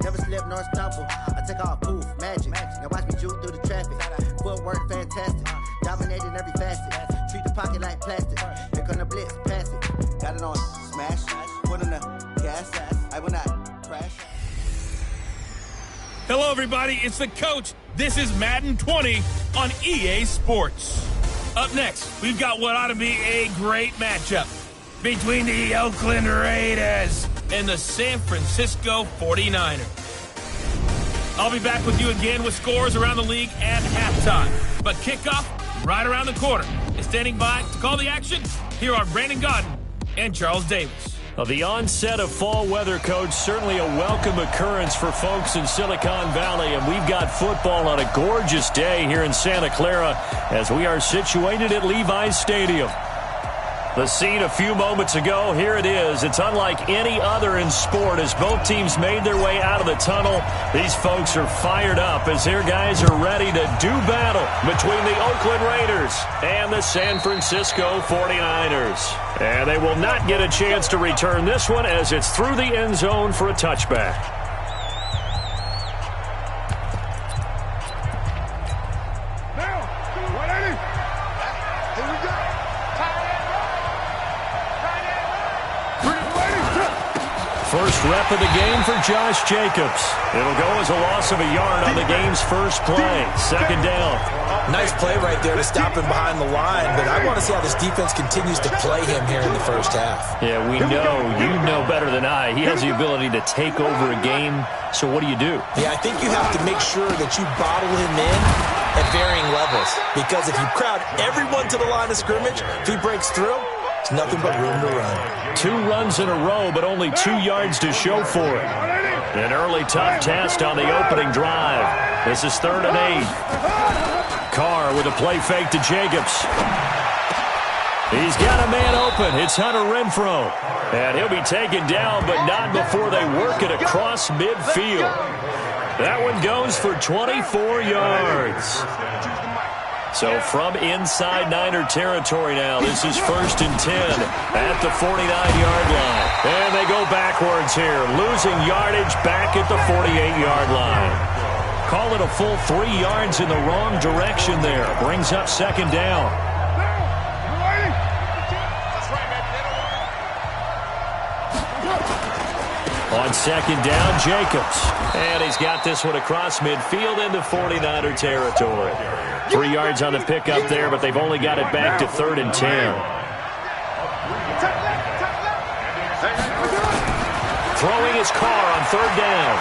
Never slip nor stumble. I take off poof, magic. Now watch me juke through the traffic. Footwork fantastic. Dominating every facet. Treat the pocket like plastic. Here come the blitz, pass it. Got it on smash. Put on the gas. I will not crash. Hello, everybody. It's the coach. This is Madden 20 on EA Sports. Up next, we've got what ought to be a great matchup between the Oakland Raiders and the San Francisco 49ers. I'll be back with you again with scores around the league at halftime. But kickoff right around the corner. And standing by to call the action, here are Brandon Godden and Charles Davis. Well, the onset of fall weather, Coach, certainly a welcome occurrence for folks in Silicon Valley, and we've got football on a gorgeous day here in Santa Clara as we are situated at Levi's Stadium. The scene a few moments ago, here it is. It's unlike any other in sport as both teams made their way out of the tunnel. These folks are fired up as their guys are ready to do battle between the Oakland Raiders and the San Francisco 49ers. And they will not get a chance to return this one as it's through the end zone for a touchback. First rep of the game for Josh Jacobs. It'll go as a loss of a yard on the game's first play. Second down. Nice play right there to stop him behind the line, but I want to see how this defense continues to play him here in the first half. Yeah, we know. You know better than I. He has the ability to take over a game, so what do you do? Yeah, I think you have to make sure that you bottle him in at varying levels, because if you crowd everyone to the line of scrimmage, if he breaks through, it's nothing but room to run. 2 runs in a row, but only 2 yards to show for it. An early tough test on the opening drive. This is 3rd and 8. Carr with a play fake to Jacobs. He's got a man open. It's Hunter Renfrow. And he'll be taken down, but not before they work it across midfield. That one goes for 24 yards. So from inside Niner territory now, this is 1st and 10 at the 49-yard line. And they go backwards here, losing yardage back at the 48-yard line. Call it a full 3 yards in the wrong direction there. Brings up 2nd down. On 2nd down, Jacobs. And he's got this one across midfield into 49er territory. 3 yards on the pickup there, but they've only got it back to 3rd and 10. Throwing his Carr on 3rd down.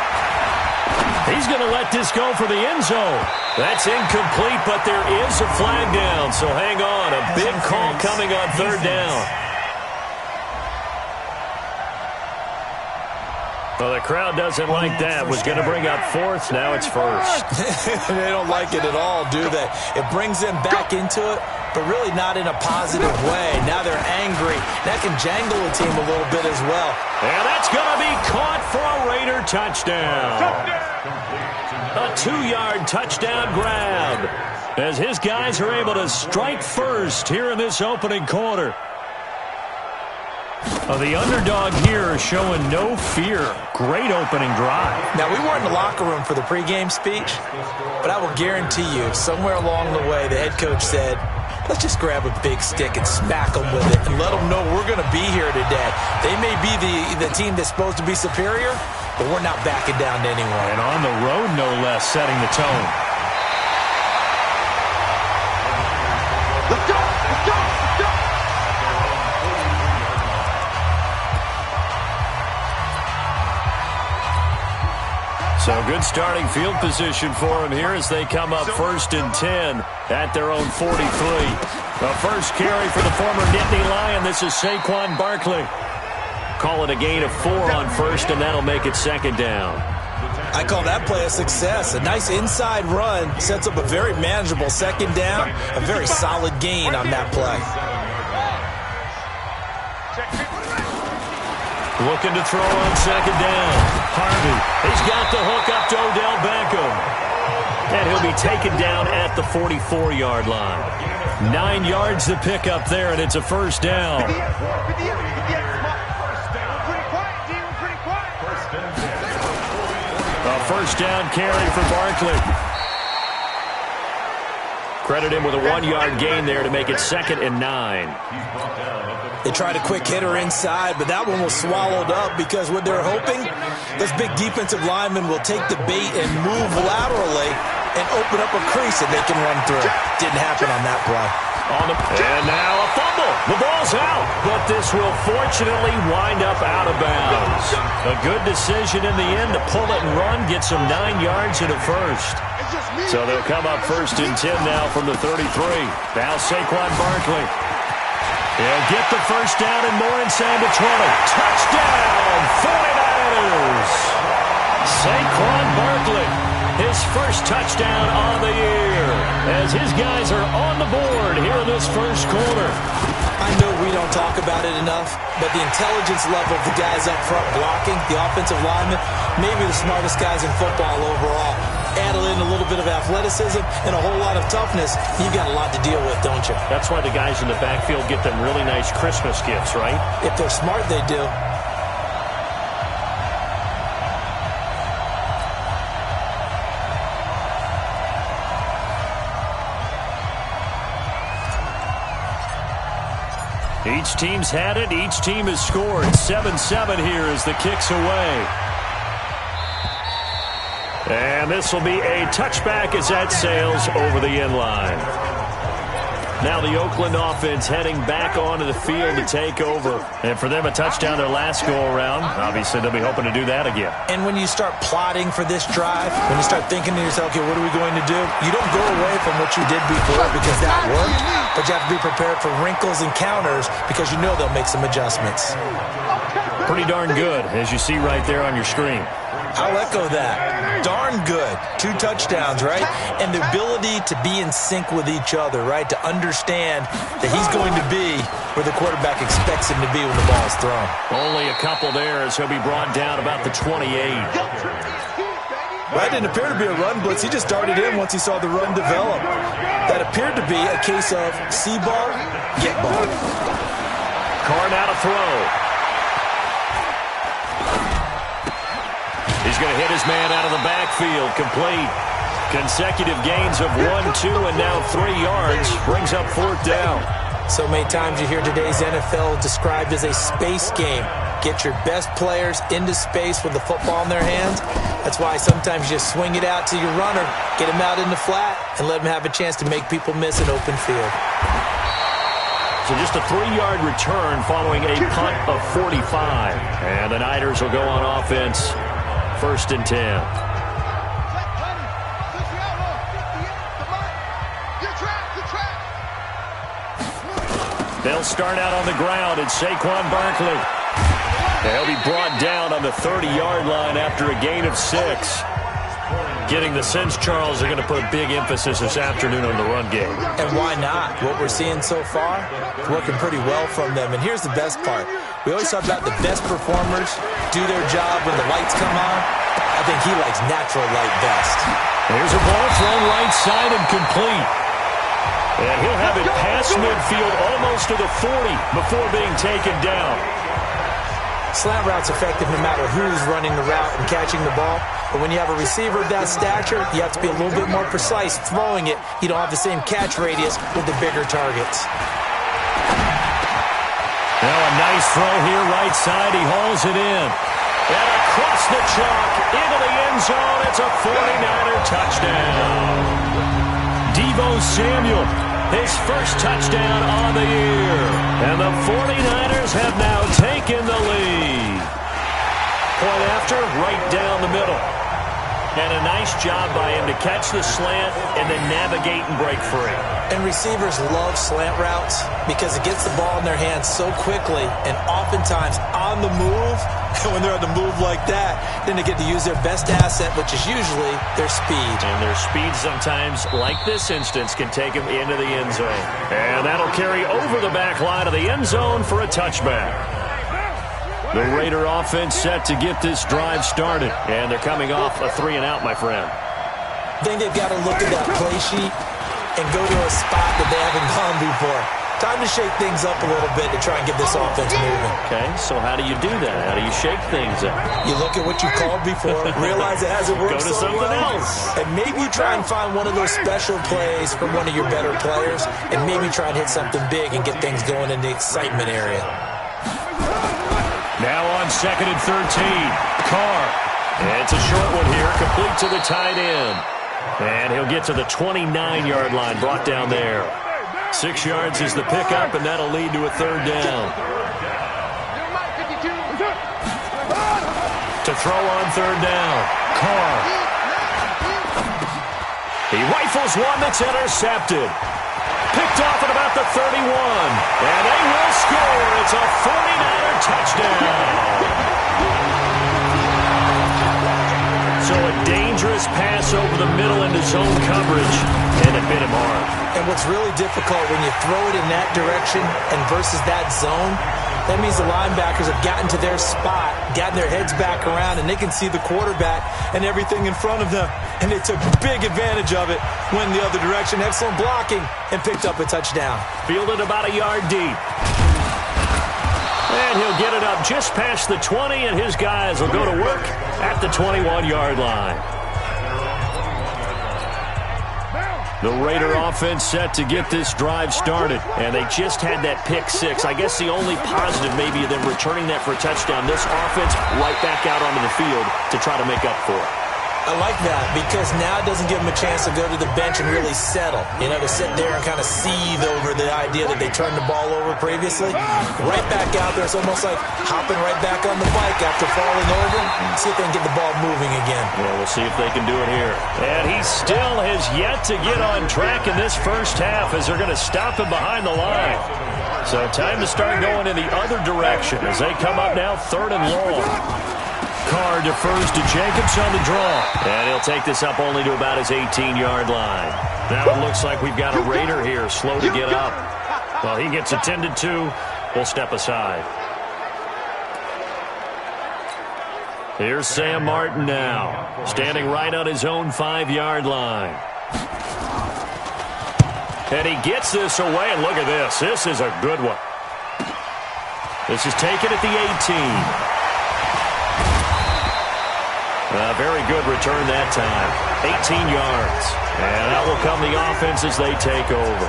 He's going to let this go for the end zone. That's incomplete, but there is a flag down, so hang on. A big call coming on 3rd down. Well, the crowd doesn't like that. Was going to bring up 4th. Now it's 1st. They don't like it at all, do they? It brings them back into it, but really not in a positive way. Now they're angry. That can jangle the team a little bit as well. And that's going to be caught for a Raider touchdown. A 2-yard touchdown grab as his guys are able to strike first here in this opening quarter. The underdog here showing no fear. Great opening drive. Now, we weren't in the locker room for the pregame speech, but I will guarantee you, somewhere along the way, the head coach said, let's just grab a big stick and smack them with it and let them know we're going to be here today. They may be the team that's supposed to be superior, but we're not backing down to anyone. And on the road, no less, setting the tone. Let's go! Let's go! Let's go! So good starting field position for them here as they come up 1st and 10 at their own 43. The first carry for the former Nittany Lion. This is Saquon Barkley. Call it a gain of 4 on 1st, and that'll make it 2nd down. I call that play a success. A nice inside run sets up a very manageable 2nd down. A very solid gain on that play. Looking to throw on 2nd down. Harvey, he's got the hook up to Odell Beckham. And he'll be taken down at the 44-yard line. 9 yards to pick up there, and it's a 1st down. first down carry for Barkley. Credit him with a 1-yard gain there to make it 2nd and 9. They tried a quick hitter inside, but that one was swallowed up because what they're hoping, those big defensive linemen will take the bait and move laterally and open up a crease that they can run through. Didn't happen on that play. And now a fumble. The ball's out, but this will fortunately wind up out of bounds. A good decision in the end to pull it and run, get some 9 yards and a first. So they'll come up 1st and 10 now from the 33. Now Saquon Barkley. He'll get the first down and more inside the 20. Touchdown, 49ers! Saquon Barkley, his first touchdown on the year, as his guys are on the board here in this first quarter. I know we don't talk about it enough, but the intelligence level of the guys up front blocking, the offensive linemen, maybe the smartest guys in football overall. Add in a little bit of athleticism and a whole lot of toughness, you've got a lot to deal with, don't you? That's why the guys in the backfield get them really nice Christmas gifts, right? If they're smart, they do. Each team's had it. Each team has scored. 7-7 here as the kick's away. And this will be a touchback as that sails over the end line. Now the Oakland offense heading back onto the field to take over. And for them, a touchdown their last go-around. Obviously, they'll be hoping to do that again. And when you start plotting for this drive, when you start thinking to yourself, okay, what are we going to do? You don't go away from what you did before because that worked. But you have to be prepared for wrinkles and counters because you know they'll make some adjustments. Pretty darn good, as you see right there on your screen. I'll echo that. Darn good. 2 touchdowns, right? And the ability to be in sync with each other, right? To understand that he's going to be where the quarterback expects him to be when the ball is thrown. Only a couple there as he'll be brought down about the 28. That didn't appear to be a run blitz. He just darted in once he saw the run develop. That appeared to be a case of see ball, get ball. Carr now to throw. He's going to hit his man out of the backfield. Complete. Consecutive gains of 1, 2, and now 3 yards. Brings up 4th down. So many times you hear today's NFL described as a space game. Get your best players into space with the football in their hands. That's why sometimes you just swing it out to your runner, get him out in the flat, and let him have a chance to make people miss an open field. So just a 3-yard return following a punt of 45. And the Niners will go on offense. 1st and 10. They'll start out on the ground, and Saquon Barkley. He'll be brought down on the 30-yard line after a gain of 6. Getting the sense, Charles, they're going to put a big emphasis this afternoon on the run game. And why not? What we're seeing so far is working pretty well from them. And here's the best part. We always talk about the best performers do their job when the lights come on. I think he likes natural light best. Here's a ball thrown right side and complete. And he'll have it past midfield almost to the 40 before being taken down. Slant route's effective no matter who's running the route and catching the ball. But when you have a receiver of that stature, you have to be a little bit more precise throwing it. You don't have the same catch radius with the bigger targets. Now a nice throw here, right side. He hauls it in. And across the chalk, into the end zone. It's a 49er touchdown. Deebo Samuel, his first touchdown on the year. And the 49ers have now taken the lead. Point after, right down the middle. And a nice job by him to catch the slant and then navigate and break free. And receivers love slant routes because it gets the ball in their hands so quickly and oftentimes on the move. And when they're on the move like that, then they get to use their best asset, which is usually their speed. And their speed sometimes, like this instance, can take them into the end zone. And that'll carry over the back line of the end zone for a touchback. The Raider offense set to get this drive started. And they're coming off a 3-and-out, my friend. I think they've got to look at that play sheet and go to a spot that they haven't gone before. Time to shake things up a little bit to try and get this offense moving. Okay, so how do you do that? How do you shake things up? You look at what you called before, realize it hasn't worked Go to so something well, else. and maybe try and find one of those special plays from one of your better players, and maybe try and hit something big and get things going in the excitement area. Now on 2nd and 13, Carr. And it's a short one here, complete to the tight end. And he'll get to the 29-yard line, brought down there. 6 yards is the pickup, and that'll lead to a 3rd down. To throw on 3rd down, Carr. He rifles one that's intercepted. Picked off at about the 31. And they will score. It's a 49er touchdown. So a dangerous pass over the middle into zone coverage, and it bit him hard. And what's really difficult when you throw it in that direction and versus that zone, that means the linebackers have gotten to their spot, gotten their heads back around, and they can see the quarterback and everything in front of them. And they took big advantage of it, went the other direction, excellent blocking, and picked up a touchdown. Fielded about a yard deep. And he'll get it up just past the 20, and his guys will go to work at the 21-yard line. The Raider offense set to get this drive started, and they just had that pick 6. I guess the only positive maybe of them returning that for a touchdown. This offense right back out onto the field to try to make up for it. I like that because now it doesn't give them a chance to go to the bench and really settle. You know, to sit there and kind of seethe over the idea that they turned the ball over previously. Right back out there. It's almost like hopping right back on the bike after falling over. See if they can get the ball moving again. Well, we'll see if they can do it here. And he still has yet to get on track in this first half as they're going to stop him behind the line. So time to start going in the other direction as they come up now 3rd and long. Carr defers to Jacobs on the draw. And he'll take this up only to about his 18-yard line. Now it looks like we've got a Raider here, slow to get up. Well, he gets attended to. We'll step aside. Here's Sam Martin now, standing right on his own 5-yard line. And he gets this away, and look at this. This is a good one. This is taken at the 18. Very good return that time. 18 yards. And out will come the offense as they take over.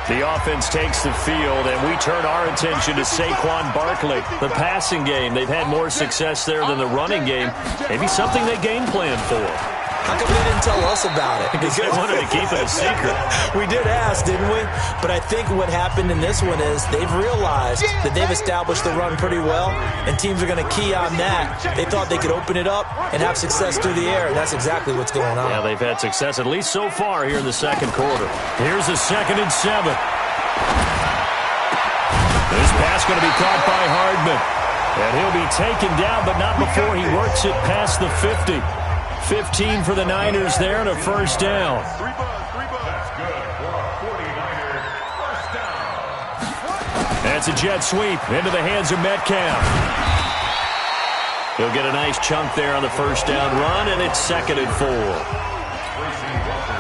The offense takes the field, and we turn our attention to Saquon Barkley. The passing game, they've had more success there than the running game. Maybe something they game planned for. How come they didn't tell us about it? Because they wanted to keep it a secret. We did ask, didn't we? But I think what happened in this one is they've realized that they've established the run pretty well, and teams are going to key on that. They thought they could open it up and have success through the air, and that's exactly what's going on. Yeah, they've had success, at least so far here in the second quarter. Here's a 2nd and 7. This pass going to be caught by Hardman. And he'll be taken down, but not before he works it past the 50. 15 for the Niners there and a first down. That's a jet sweep into the hands of Metcalf. He'll get a nice chunk there on the first down run, and it's 2nd and 4.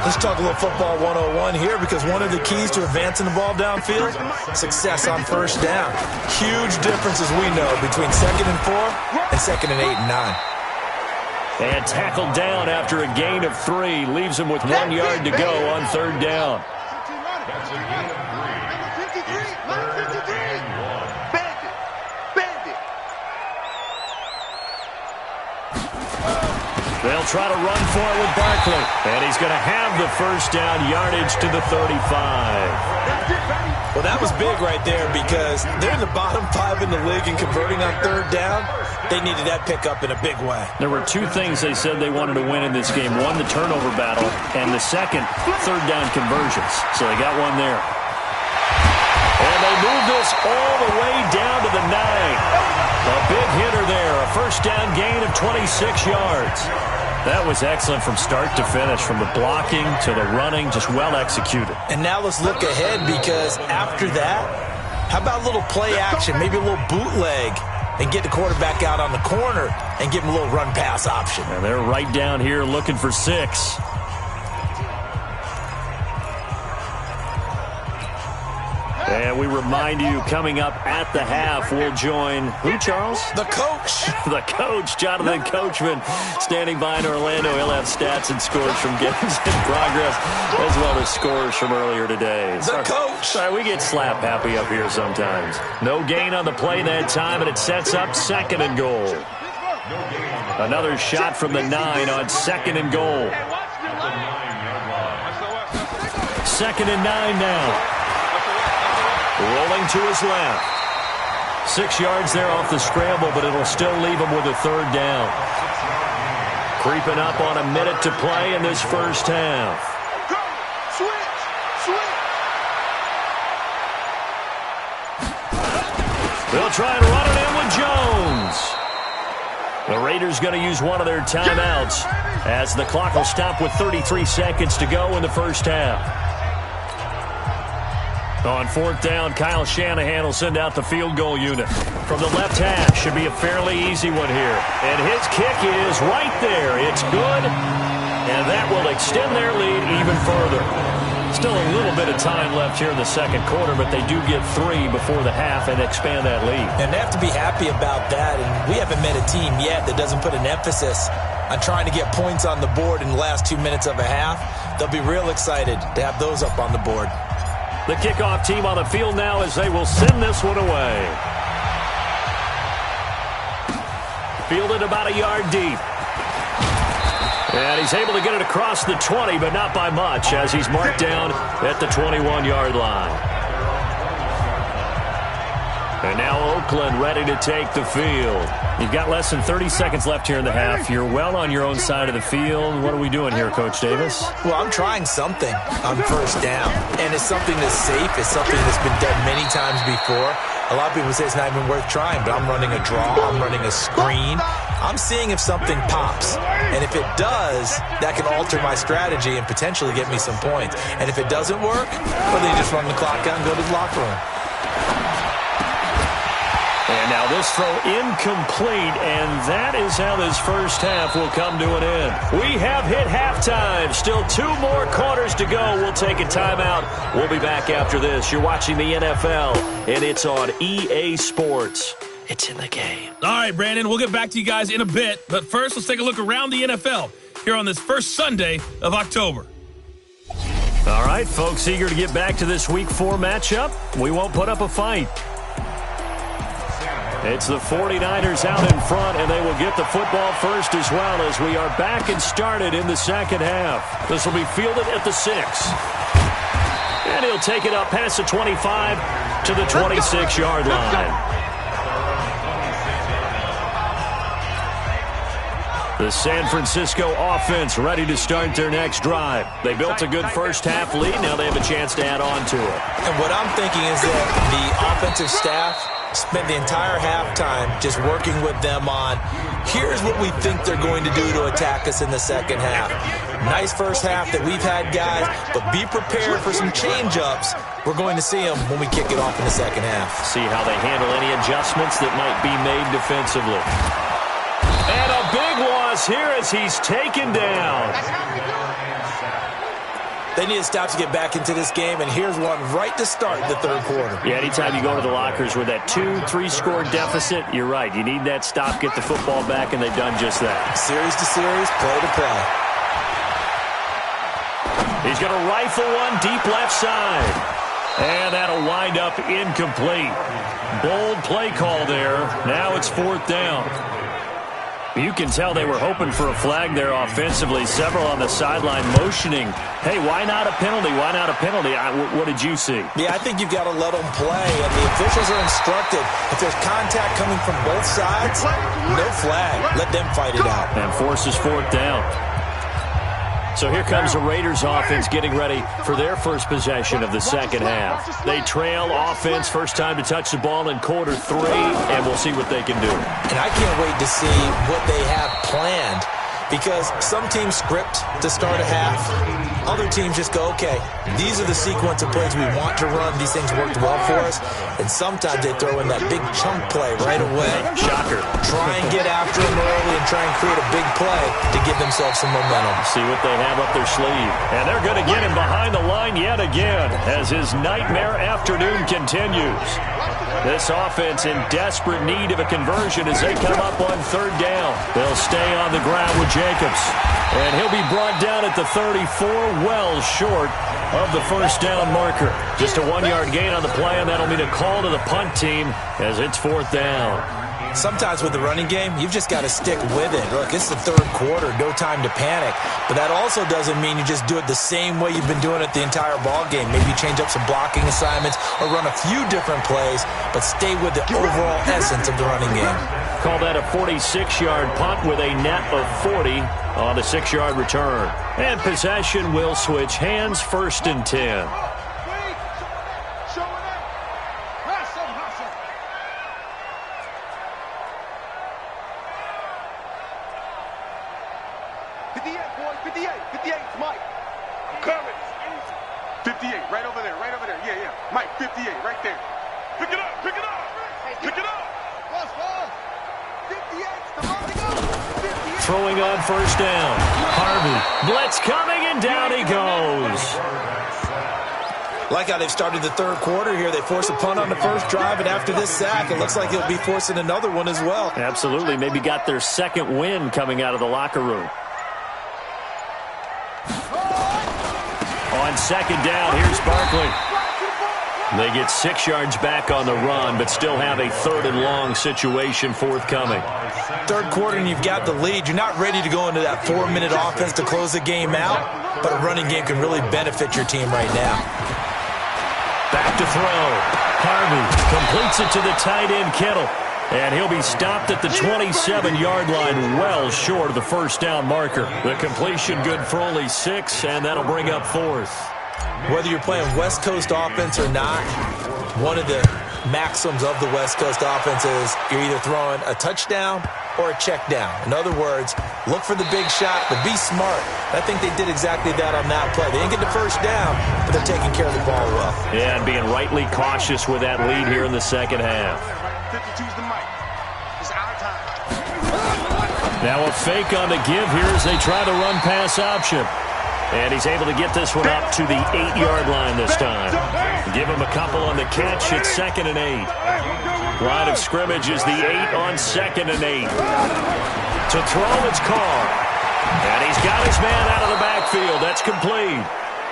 Let's talk a little football 101 here because one of the keys to advancing the ball downfield, success on first down. Huge difference, as we know, between 2nd and 4 and 2nd and 8 and 9. And tackled down after a gain of 3. Leaves him with 1 yard to go on 3rd down. That's a gain of 3. They'll try to run for it with Barkley. And he's going to have the first down, yardage to the 35. Well, that was big right there because they're in the bottom 5 in the league and converting on 3rd down. They needed that pickup in a big way. There were 2 things they said they wanted to win in this game. One, the turnover battle, and the second, 3rd down conversions. So they got one there. And they move this all the way down to the 9. A big hitter there, a first down gain of 26 yards. That was excellent from start to finish, from the blocking to the running, just well executed. And now let's look ahead because after that, how about a little play action, maybe a little bootleg, and get the quarterback out on the corner and give him a little run-pass option. And they're right down here looking for 6. And we remind you, coming up at the half, we'll join who, Charles? The coach. The coach, Jonathan Coachman, standing by in Orlando. He'll have stats and scores from games in progress, as well as scores from earlier today. The coach. Sorry, we get slap happy up here sometimes. No gain on the play that time, and it sets up 2nd and goal. Another shot from the 9 on 2nd and goal. 2nd and 9 now. Rolling to his left. 6 yards there off the scramble, but it'll still leave him with a 3rd down. Creeping up on a minute to play in this first half. They'll try and run it in with Jones. The Raiders going to use one of their timeouts as the clock will stop with 33 seconds to go in the first half. On 4th down, Kyle Shanahan will send out the field goal unit. From the left hash, should be a fairly easy one here. And his kick is right there. It's good, and that will extend their lead even further. Still a little bit of time left here in the second quarter, but they do get 3 before the half and expand that lead. And they have to be happy about that, and we haven't met a team yet that doesn't put an emphasis on trying to get points on the board in the last 2 minutes of a half. They'll be real excited to have those up on the board. The kickoff team on the field now as they will send this one away. Fielded about a yard deep. And he's able to get it across the 20, but not by much, as he's marked down at the 21-yard line. And now Oakland ready to take the field. You've got less than 30 seconds left here in the half. You're well on your own side of the field. What are we doing here, Coach Davis? Well, I'm trying something on 1st down. And it's something that's safe. It's something that's been done many times before. A lot of people say it's not even worth trying, but I'm running a draw. I'm running a screen. I'm seeing if something pops. And if it does, that can alter my strategy and potentially get me some points. And if it doesn't work, well, then you just run the clock out and go to the locker room. And now this throw incomplete, and that is how this first half will come to an end. We have hit halftime. Still 2 more quarters to go. We'll take a timeout. We'll be back after this. You're watching the NFL, and it's on EA Sports. It's in the game. All right, Brandon, we'll get back to you guys in a bit. But first, let's take a look around the NFL here on this first Sunday of October. All right, folks, eager to get back to this Week 4 matchup. We won't put up a fight. It's the 49ers out in front, and they will get the football first as well as we are back and started in the second half. This will be fielded at the 6. And he'll take it up past the 25 to the 26-yard line. The San Francisco offense ready to start their next drive. They built a good first half lead. Now they have a chance to add on to it. And what I'm thinking is that the offensive staff spent the entire halftime just working with them on, here's what we think they're going to do to attack us in the second half. Nice first half that we've had, guys, but be prepared for some change-ups. We're going to see them when we kick it off in the second half. See how they handle any adjustments that might be made defensively. And a big loss here as he's taken down. They need to stop to get back into this game, and here's one right to start the third quarter. Yeah, anytime you go to the lockers with that 2-3 score deficit, you're right. You need that stop, get the football back, and they've done just that. Series to series, play to play. He's going to rifle one deep left side. And that'll wind up incomplete. Bold play call there. Now it's 4th down. You can tell they were hoping for a flag there offensively. Several on the sideline motioning, hey, why not a penalty? Why not a penalty? What did you see? Yeah, I think you've got to let them play, and the officials are instructed. If there's contact coming from both sides, no flag. Let them fight it out. And forces 4th down. So here comes the Raiders offense getting ready for their first possession of the second half. They trail offense, first time to touch the ball in quarter 3, and we'll see what they can do. And I can't wait to see what they have planned because some teams script to start a half. Other teams just go, okay, these are the sequence of plays we want to run. These things worked well for us. And sometimes they throw in that big chunk play right away. Shocker. Try and get after them early and try and create a big play to give themselves some momentum. See what they have up their sleeve. And they're going to get him behind the line yet again as his nightmare afternoon continues. This offense in desperate need of a conversion as they come up on third down. They'll stay on the ground with Jacobs. And he'll be brought down at the 34, well short of the first down marker. Just a 1-yard gain on the play, and that'll mean a call to the punt team as it's fourth down. Sometimes with the running game, you've just got to stick with it. Look, it's the third quarter, no time to panic. But that also doesn't mean you just do it the same way you've been doing it the entire ball game. Maybe change up some blocking assignments or run a few different plays, but stay with the overall essence of the running game. Call that a 46-yard punt with a net of 40 on the 6-yard return. And possession will switch hands, first and 10. Throwing on first down. Harvey. Blitz coming, and down he goes. Like how they've started the third quarter here. They force a punt on the first drive, and after this sack, it looks like he'll be forcing another one as well. Absolutely. Maybe got their second win coming out of the locker room. On second down, here's Barkley. They get 6 yards back on the run, but still have a third and long situation forthcoming. Third quarter and you've got the lead. You're not ready to go into that 4-minute offense to close the game out, but a running game can really benefit your team right now. Back to throw. Harvey completes it to the tight end, Kittle. And he'll be stopped at the 27-yard line, well short of the first down marker. The completion good for only 6, and that'll bring up fourth. Whether you're playing West Coast offense or not, one of the maxims of the West Coast offense is you're either throwing a touchdown or a check down. In other words, look for the big shot, but be smart. I think they did exactly that on that play. They didn't get the first down, but they're taking care of the ball well. Yeah, and being rightly cautious with that lead here in the second half. 52's the mic. It's our time. Now a fake on the give here as they try the run-pass option. And he's able to get this one up to the 8-yard line this time. Give him a couple on the catch. It's 2nd and 8. Line of scrimmage is the 8 on 2nd and 8. To throw, it's Carr. And he's got his man out of the backfield. That's complete.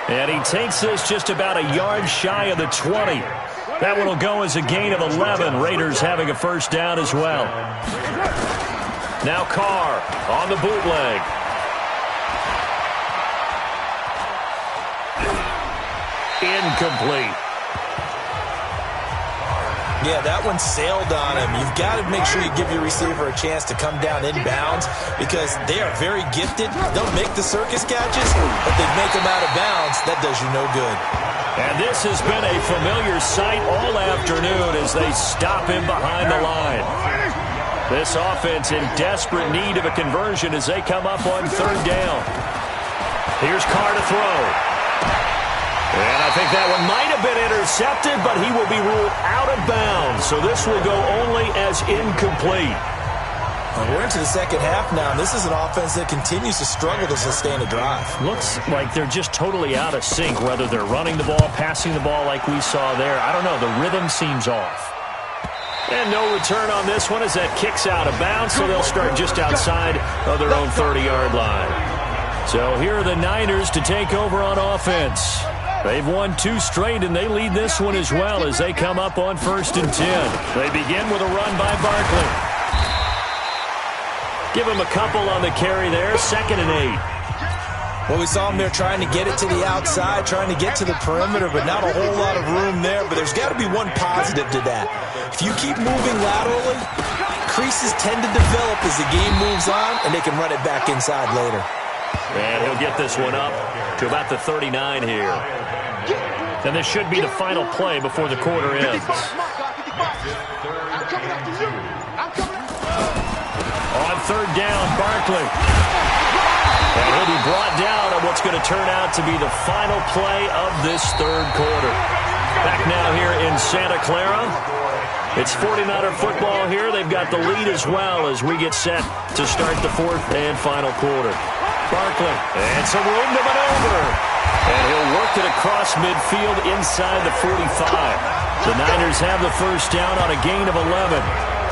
And he takes this just about a yard shy of the 20. That one will go as a gain of 11. Raiders having a first down as well. Now Carr on the bootleg. Incomplete. Yeah, that one sailed on him. You've got to make sure you give your receiver a chance to come down inbounds because they are very gifted. They'll make the circus catches, but they make them out of bounds. That does you no good. And this has been a familiar sight all afternoon as they stop him behind the line. This offense in desperate need of a conversion as they come up on third down. Here's Carr to throw. And I think that one might have been intercepted, but he will be ruled out of bounds. So this will go only as incomplete. Well, we're into the second half now, and this is an offense that continues to struggle to sustain a drive. Looks like they're just totally out of sync, whether they're running the ball, passing the ball like we saw there. I don't know. The rhythm seems off. And no return on this one as that kicks out of bounds, so they'll start just outside of their own 30-yard line. So here are the Niners to take over on offense. They've won 2 straight, and they lead this one as well as they come up on 1st and 10. They begin with a run by Barkley. Give him a couple on the carry there, 2nd and 8. Well, we saw him there trying to get it to the outside, trying to get to the perimeter, but not a whole lot of room there. But there's got to be one positive to that. If you keep moving laterally, creases tend to develop as the game moves on, and they can run it back inside later. And he'll get this one up to about the 39 here. And this should be the final play before the quarter ends. On third down, Barkley. what's going to turn out to be the final play of this third quarter. Back now here in Santa Clara. It's 49er football here. They've got the lead as well as we get set to start the fourth and final quarter. Barkley, and some room to maneuver. And he'll work it across midfield inside the 45. The Niners have the first down on a gain of 11.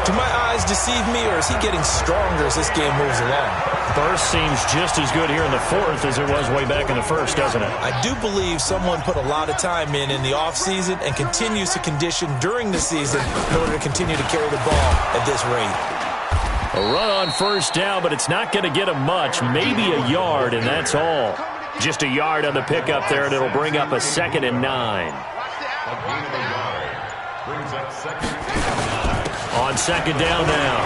Do my eyes deceive me, or is he getting stronger as this game moves along? Burst seems just as good here in the fourth as it was way back in the first, doesn't it? I do believe someone put a lot of time in the offseason and continues to condition during the season in order to continue to carry the ball at this rate. A run on first down, but it's not going to get him much. Maybe a yard, and that's all. Just a yard on the pickup there, and it'll bring up a 2nd and 9. On second down now,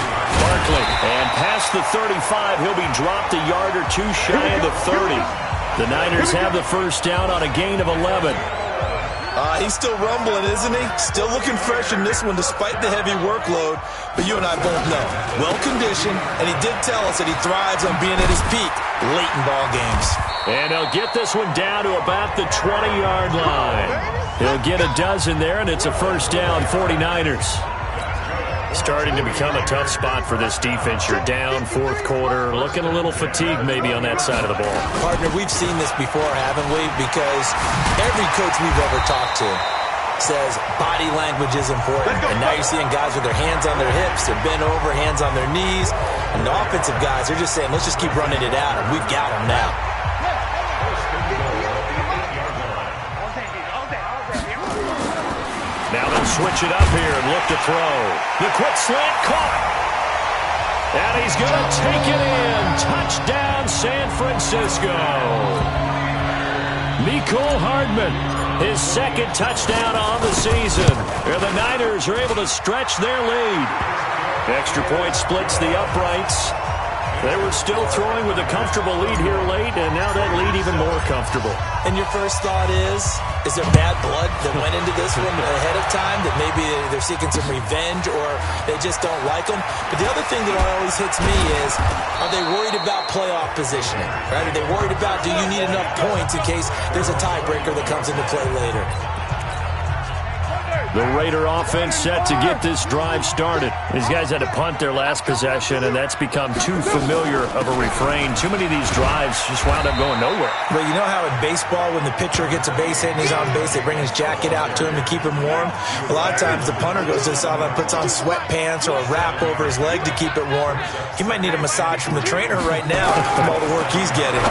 Barkley, and past the 35, he'll be dropped a yard or two shy of the 30. The Niners have the first down on a gain of 11. He's still rumbling, isn't he? Still looking fresh in this one despite the heavy workload. But you and I both know, well-conditioned, and he did tell us that he thrives on being at his peak late in ball games. And he'll get this one down to about the 20-yard line. He'll get a dozen there, and it's a first down, 49ers. Starting to become a tough spot for this defense. You're down fourth quarter, looking a little fatigued maybe on that side of the ball. Partner, we've seen this before, haven't we? Because every coach we've ever talked to says body language is important. And now you're seeing guys with their hands on their hips, they're bent over, hands on their knees. And the offensive guys, they're just saying, let's just keep running it out, and we've got them now. Now they'll switch it up here and look to throw. The quick slant caught. And he's going to take it in. Touchdown, San Francisco. Mecole Hardman, his second touchdown on the season. And the Niners are able to stretch their lead. Extra point splits the uprights. They were still throwing with a comfortable lead here late, and now that lead even more comfortable. And your first thought is there bad blood that went into this one ahead of time, that maybe they're seeking some revenge or they just don't like them? But the other thing that always hits me is, are they worried about playoff positioning? Right? Are they worried about, do you need enough points in case there's a tiebreaker that comes into play later? The Raider offense set to get this drive started. These guys had to punt their last possession, and that's become too familiar of a refrain. Too many of these drives just wound up going nowhere. But you know how in baseball, when the pitcher gets a base hit and he's on base, they bring his jacket out to him to keep him warm? A lot of times the punter goes to the sideline, puts on sweatpants or a wrap over his leg to keep it warm. He might need a massage from the trainer right now from all the work he's getting.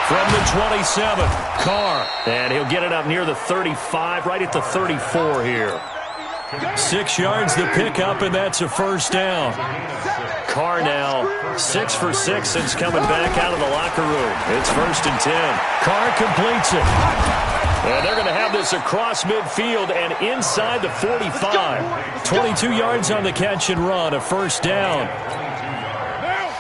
From the 27, Carr, and he'll get it up near the 35, right at the 34 here. 6 yards the pickup, and that's a first down. Carr now 6 for 6 since coming back out of the locker room. It's 1st and 10. Carr completes it. And they're going to have this across midfield and inside the 45. 22 yards on the catch and run, a first down.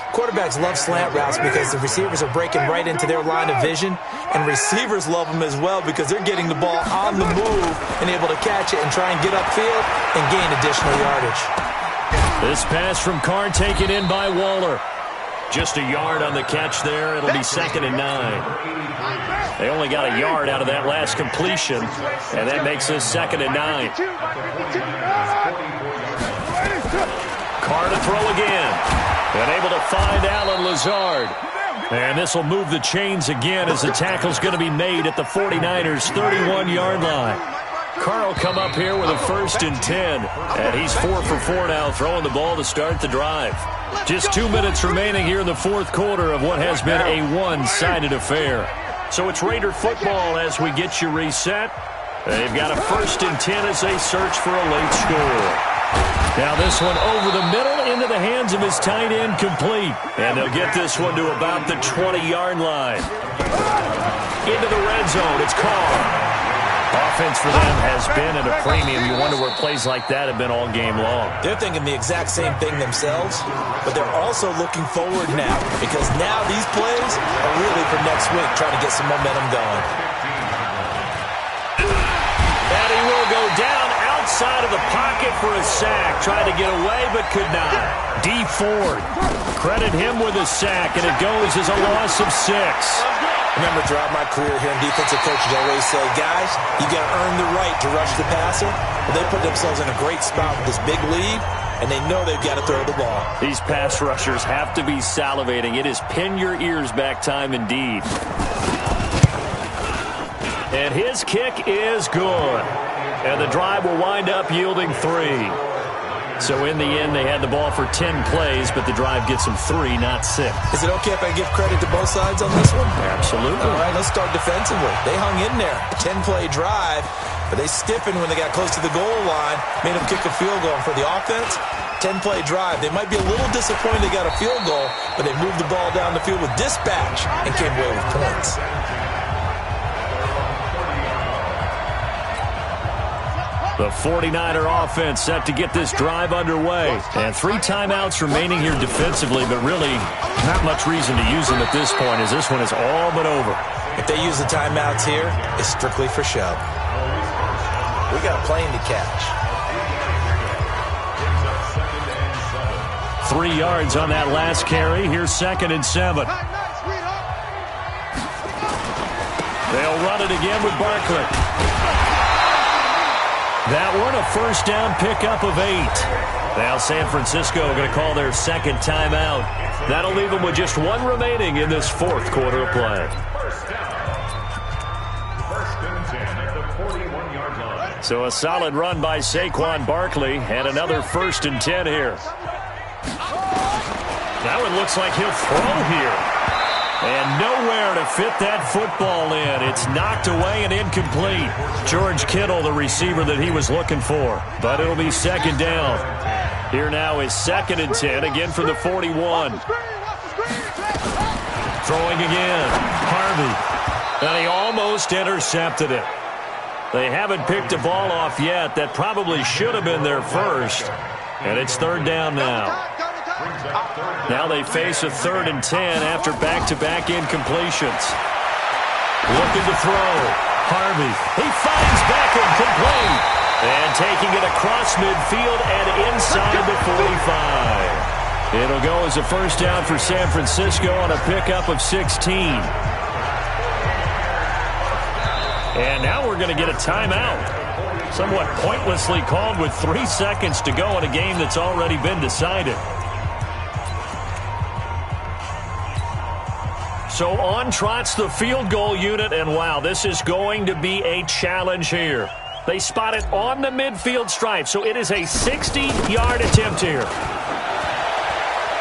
Quarterbacks love slant routes because the receivers are breaking right into their line of vision, and receivers love them as well because they're getting the ball on the move and able to catch it and try and get upfield and gain additional yardage. This pass from Carr taken in by Waller. Just a yard on the catch there. It'll be 2nd and 9. They only got a yard out of that last completion, and that makes this 2nd and 9. Carr to throw again. And able to find Allen Lazard. And this will move the chains again as the tackle's going to be made at the 49ers' 31-yard line. Carr will come up here with a 1st and 10. And he's 4 for 4 now, throwing the ball to start the drive. Just 2 minutes remaining here in the fourth quarter of what has been a one-sided affair. So it's Raider football as we get you reset. They've got a 1st and 10 as they search for a late score. Now this one over the middle into the hands of his tight end, complete. And they'll get this one to about the 20-yard line. Into the red zone, it's Carr. Offense for them has been at a premium. You wonder where plays like that have been all game long. They're thinking the exact same thing themselves, but they're also looking forward now because now these plays are really for next week, trying to get some momentum going. And he will go down outside of the pocket for a sack. Tried to get away, but could not. D. Ford, credit him with a sack, and it goes as a loss of 6. Remember, throughout my career here in defensive coaches, I always say, guys, you got to earn the right to rush the passer. Well, they put themselves in a great spot with this big lead, and they know they've got to throw the ball. These pass rushers have to be salivating. It is pin your ears back time indeed. And his kick is good. And the drive will wind up yielding 3. So in the end, they had the ball for 10 plays, but the drive gets them 3, not 6. Is it okay if I give credit to both sides on this one? Absolutely. All right, let's start defensively. They hung in there. 10-play drive, but they stiffened when they got close to the goal line, made them kick a field goal. And for the offense, 10-play drive. They might be a little disappointed they got a field goal, but they moved the ball down the field with dispatch and came away with points. The 49er offense set to get this drive underway. And 3 timeouts remaining here defensively, but really not much reason to use them at this point as this one is all but over. If they use the timeouts here, it's strictly for show. We got a plane to catch. 3 yards on that last carry. Here's 2nd and 7. They'll run it again with Barkley. That one a first down pickup of 8. Now San Francisco going to call their 2nd timeout. That'll leave them with just 1 remaining in this 4th quarter of play. So a solid run by Saquon Barkley and another 1st and 10 here. That one looks like he'll throw here. And nowhere to fit that football in. It's knocked away and incomplete. George Kittle, the receiver that he was looking for. But it'll be 2nd down. Here now is 2nd and 10, again from the 41. Throwing again. Harvey. And he almost intercepted it. They haven't picked a ball off yet. That probably should have been their first. And it's 3rd down now. Now they face a 3rd and 10 after back-to-back incompletions. Looking to throw. Harvey. He finds Beckham complete. And taking it across midfield and inside the 45. It'll go as a first down for San Francisco on a pickup of 16. And now we're going to get a timeout. Somewhat pointlessly called with 3 seconds to go in a game that's already been decided. So on trots the field goal unit, and wow, this is going to be a challenge here. They spot it on the midfield stripe, so it is a 60-yard attempt here.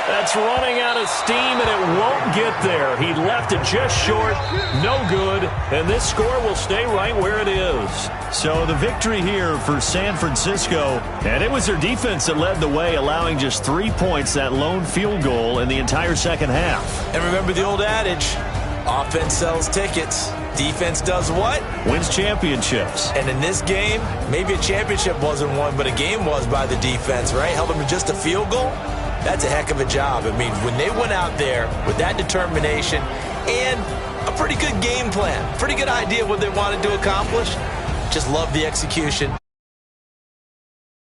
That's running out of steam, and it won't get there. He left it just short, no good, and this score will stay right where it is. So the victory here for San Francisco, and it was their defense that led the way, allowing just 3 points, that lone field goal in the entire second half. And remember the old adage, offense sells tickets. Defense does what? Wins championships. And in this game, maybe a championship wasn't won, but a game was by the defense, right? Held them to just a field goal. That's a heck of a job. I mean, when they went out there with that determination and a pretty good game plan, pretty good idea what they wanted to accomplish, just love the execution.